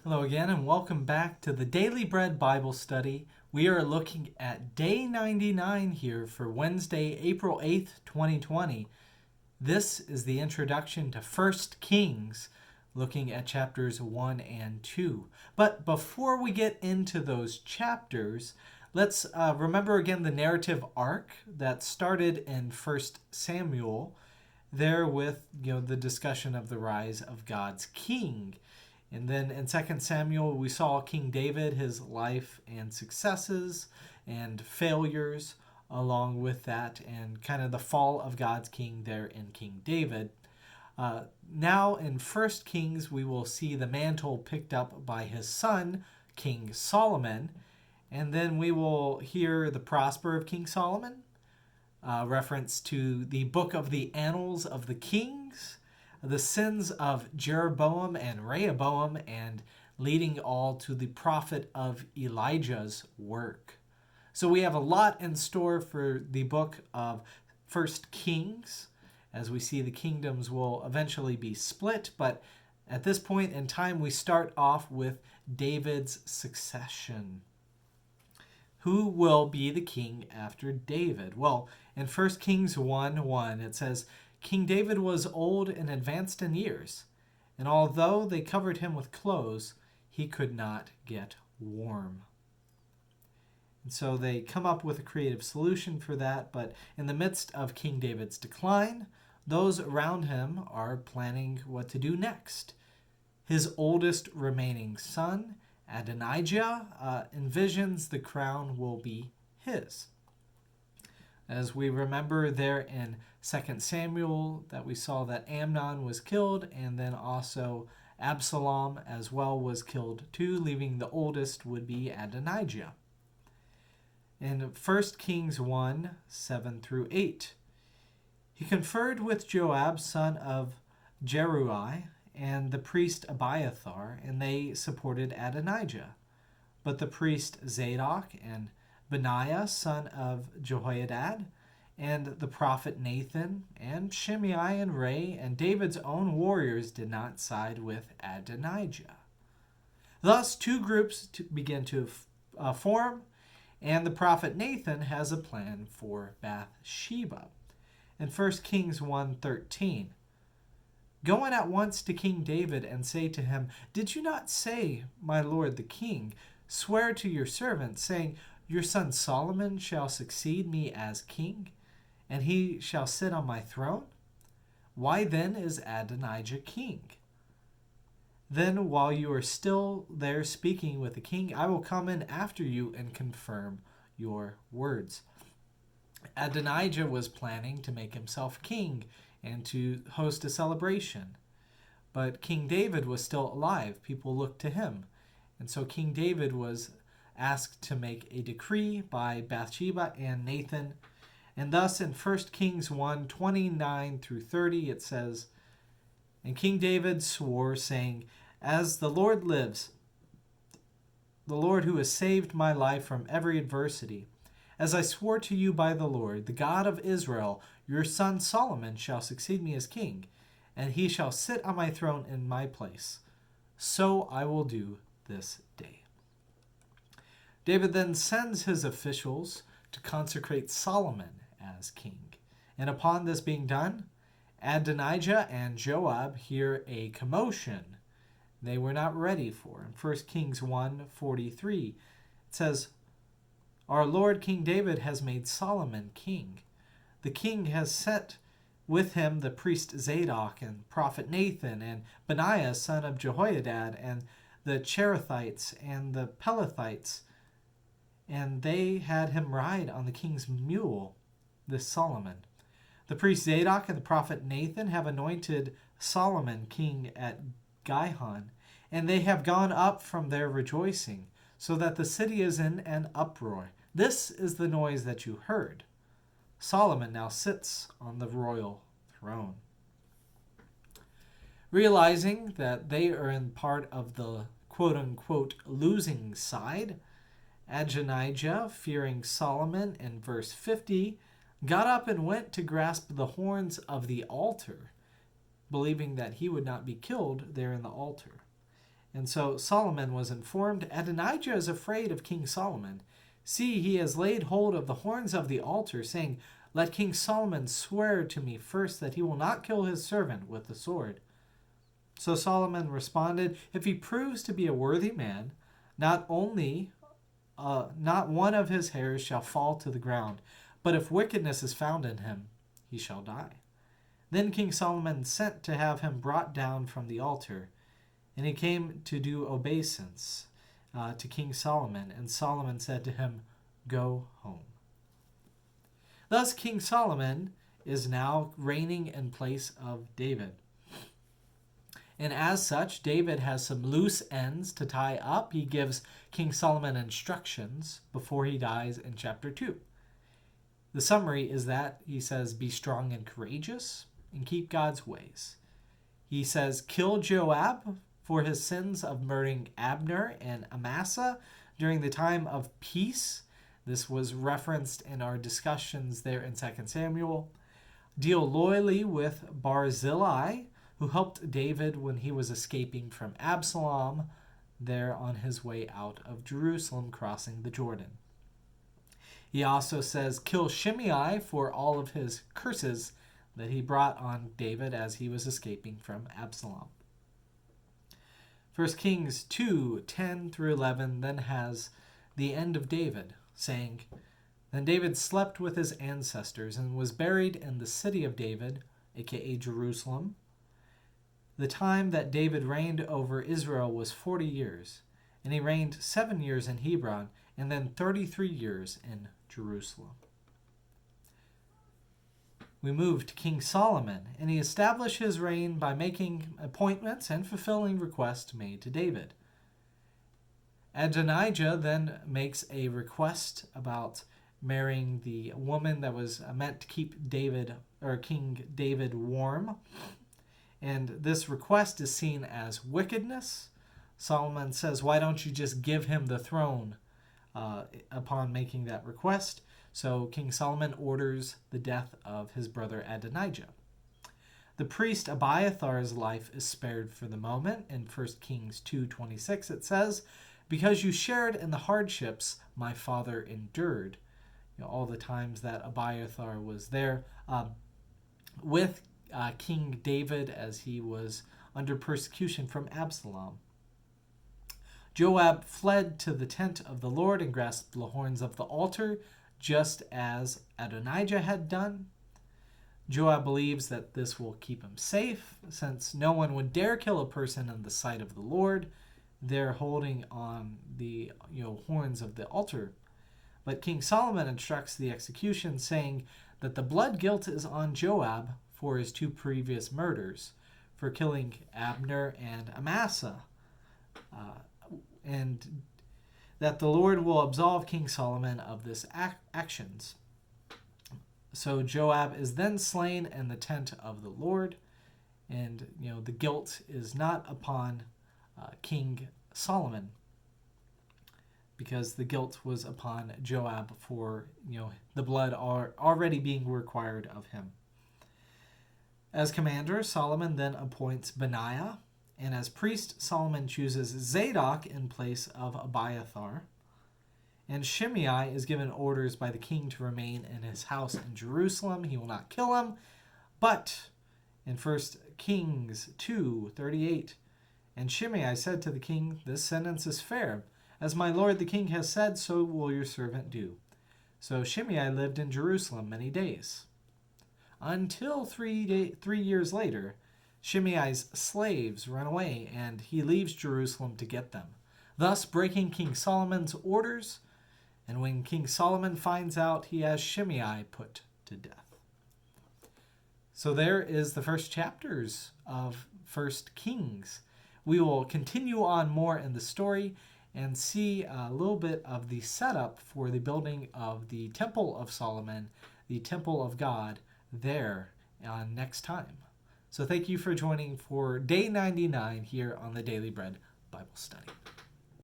Hello again, and welcome back to the Daily Bread Bible Study. We are looking at day 99 here for Wednesday, April 8th, 2020. This is the introduction to 1 Kings, looking at chapters 1 and 2. But before we get into those chapters, let's remember again the narrative arc that started in 1 Samuel, there with the discussion of the rise of God's king. And then in 2 Samuel, we saw King David, his life and successes and failures along with that, and kind of the fall of God's king there in King David. Now in 1 Kings, we will see the mantle picked up by his son, King Solomon. And then we will hear the prosper of King Solomon, reference to the book of the Annals of the Kings, the sins of Jeroboam and Rehoboam, and leading all to the prophet of Elijah's work. So we have a lot in store for the book of 1 Kings, as we see the kingdoms will eventually be split, but at this point in time we start off with David's succession. Who will be the king after David? Well, in 1 Kings 1:1 it says, King David was old and advanced in years, and although they covered him with clothes, he could not get warm. And so they come up with a creative solution for that, but in the midst of King David's decline, those around him are planning what to do next. His oldest remaining son, Adonijah, envisions the crown will be his. As we remember there in 2 Samuel that we saw that Amnon was killed, and then also Absalom as well was killed too, leaving the oldest would be Adonijah. In 1 Kings 1:7-8, he conferred with Joab, son of Jeruiah, and the priest Abiathar, and they supported Adonijah. But the priest Zadok and Benaiah, son of Jehoiada, and the prophet Nathan, and Shimei and Ray, and David's own warriors did not side with Adonijah. Thus, two groups begin to form, and the prophet Nathan has a plan for Bathsheba. In 1 Kings 1:13, go in at once to King David and say to him, did you not say, my lord the king, swear to your servant, saying, your son Solomon shall succeed me as king, and he shall sit on my throne? Why then is Adonijah king? Then while you are still there speaking with the king, I will come in after you and confirm your words. Adonijah was planning to make himself king and to host a celebration. But King David was still alive. People looked to him. And so King David was asked to make a decree by Bathsheba and Nathan. And thus in 1 Kings 1:29-30 it says, and King David swore, saying, as the Lord lives, the Lord who has saved my life from every adversity, as I swore to you by the Lord, the God of Israel, your son Solomon shall succeed me as king, and he shall sit on my throne in my place. So I will do this day. David then sends his officials to consecrate Solomon as king. And upon this being done, Adonijah and Joab hear a commotion they were not ready for. In 1 Kings 1:43, it says, our Lord King David has made Solomon king. The king has set with him the priest Zadok and prophet Nathan and Benaiah son of Jehoiada and the Cherethites and the Pelethites, and they had him ride on the king's mule, this Solomon. The priest Zadok and the prophet Nathan have anointed Solomon king at Gihon, and they have gone up from their rejoicing, so that the city is in an uproar. This is the noise that you heard. Solomon now sits on the royal throne. Realizing that they are in part of the quote-unquote losing side, Adonijah, fearing Solomon in verse 50, got up and went to grasp the horns of the altar, believing that he would not be killed there in the altar. And so Solomon was informed, Adonijah is afraid of King Solomon. See, he has laid hold of the horns of the altar, saying, Let King Solomon swear to me first that he will not kill his servant with the sword. So Solomon responded, If he proves to be a worthy man, not one of his hairs shall fall to the ground, but if wickedness is found in him, he shall die. Then King Solomon sent to have him brought down from the altar, and he came to do obeisance to King Solomon, and Solomon said to him, Go home. Thus King Solomon is now reigning in place of David. And as such, David has some loose ends to tie up. He gives King Solomon instructions before he dies in chapter 2. The summary is that he says, Be strong and courageous and keep God's ways. He says, Kill Joab for his sins of murdering Abner and Amasa during the time of peace. This was referenced in our discussions there in 2 Samuel. Deal loyally with Barzillai, who helped David when he was escaping from Absalom there on his way out of Jerusalem, crossing the Jordan. He also says, Kill Shimei for all of his curses that he brought on David as he was escaping from Absalom. 1 Kings 2:10 through 11 then has the end of David, saying, Then David slept with his ancestors and was buried in the city of David, aka Jerusalem. The time that David reigned over Israel was 40 years, and he reigned 7 years in Hebron, and then 33 years in Jerusalem. We move to King Solomon, and he established his reign by making appointments and fulfilling requests made to David. Adonijah then makes a request about marrying the woman that was meant to keep King David warm. And this request is seen as wickedness. Solomon says, Why don't you just give him the throne upon making that request? So King Solomon orders the death of his brother Adonijah. The priest Abiathar's life is spared for the moment. In 1 Kings 2:26 it says, Because you shared in the hardships my father endured. All the times that Abiathar was there with King David as he was under persecution from Absalom. Joab fled to the tent of the Lord and grasped the horns of the altar, just as Adonijah had done. Joab believes that this will keep him safe, since no one would dare kill a person in the sight of the Lord. They're holding on the horns of the altar. But King Solomon instructs the execution, saying that the blood guilt is on Joab for his 2 previous murders, for killing Abner and Amasa, and that the Lord will absolve King Solomon of this actions. So Joab is then slain in the tent of the Lord, and the guilt is not upon King Solomon, because the guilt was upon Joab for the blood already being required of him. As commander, Solomon then appoints Benaiah, and as priest, Solomon chooses Zadok in place of Abiathar. And Shimei is given orders by the king to remain in his house in Jerusalem. He will not kill him. But in 1 Kings 2:38, And Shimei said to the king, This sentence is fair. As my lord the king has said, so will your servant do. So Shimei lived in Jerusalem many days. Until 3 years later, Shimei's slaves run away, and he leaves Jerusalem to get them, thus breaking King Solomon's orders. And when King Solomon finds out, he has Shimei put to death. So there is the first chapters of 1 Kings. We will continue on more in the story and see a little bit of the setup for the building of the Temple of Solomon, the Temple of God, there next time. So thank you for joining for day 99 here on the Daily Bread Bible Study.